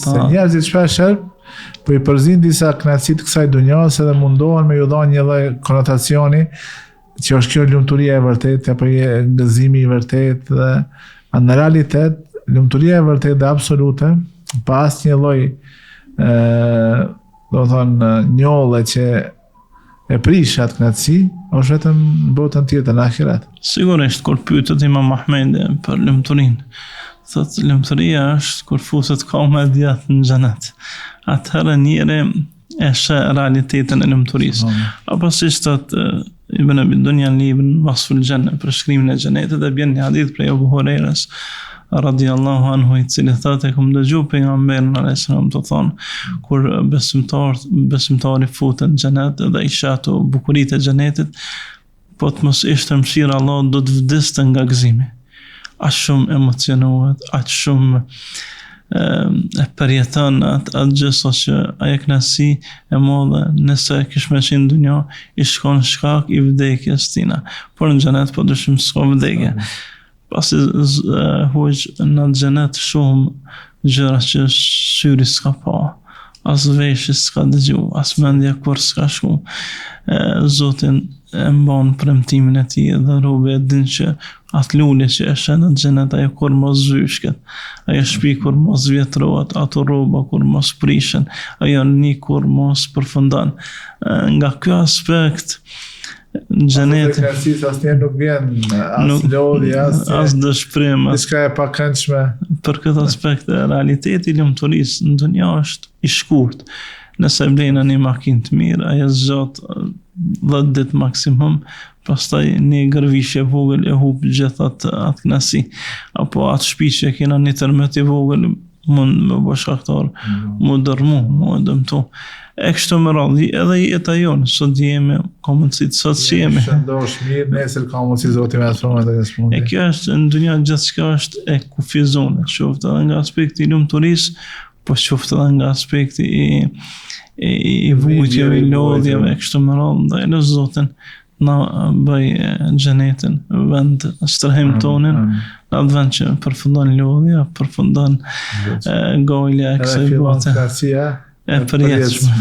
Se njerëzit shpeshherë po i përzin disa kënaqësi të kësaj dunjas edhe mundohen me ju dhënë një lloj konotacioni që është kjo lumturia e vërtetë apo gëzimi i vërtetë dhe në realitet lumturia e vërtetë dhe absolute pa asnjë lloj do të thonë njolle që e prish atë kënaqësi, është vetëm në botën tjetër në ahiret. Sigurisht, kur pyetet Imam Ahmedi për lumturinë, thotë lumturia është kur fuset koma e djathtë në xhenet. Atëherë njëri e sheh realitetin e lumturisë. Apo siç thotë Ibn Abi Dunya në librin Wasful Janna, përshkrimin e xhenetit, dhe bën një hadith prej Abu Hurajras radiallahu anhu, i cili thotë kom dëgjuar pejgamberin alayhis salam të thonë kur besimtari futet në xhenet dhe i sheh ato bukuritë e xhenetit, po të mos ishte mëshira Allah do të vdiste nga gëzimi. Aq shumë emocionohet, aq shumë e përjeton atë gjë që ajo kënaqësi e madhe nëse kish me qenë në dunjë i shkon shkak i vdekjes tina, por në xhenet po dyshim s'ka vdekje. Pasi huaj në xhenet shumë gjëra që syri s'ka pa, as veshi s'ka dëgju, as mendja kur s'ka shku. Zotin e mban premtimin e tij dhe robi e din që atë lule që e shën në xhenet ajo kur mos zhyshket, ajo shtëpi kur mos vjetrohet, ato rroba kur mos prishen, ajo një kur mos përfundon. Nga ky aspekt xheneti asnjëherë nuk vjen as lodhje, as dëshpërim, diçka e pakëndshme. Për këtë aspekt realiteti i lumturisë në dunjë është i shkurt. Nëse blen një makinë të mirë, ajo zgjat 10 ditë maksimum, pastaj një gërvishje vogël e hub gjithë atë kënaqësi. Apo atë shtëpi që kena një tërmet i vogël mund me bashkaktar, mu dërmu, mu dëmtu. E kështu me radhë, edhe jeta jonë, sot jemi, ka mundësi të sot që jemi. Shëndosh mirë, nesër ka mundësi Zoti me asfronë të kësë E kjo është, në dunja gjithçka është e kufizone, qoftë edhe nga aspekti i lumturisë, po qoftë edhe nga aspekti i vujtjeve, i lodhjeve, e kështu me radhë, dhe e Zotin na bëj xhenetin vend strehim tonin, në atë vend që përfundon lodhja, përfundon gojlja e kësaj bote. E përjetshme.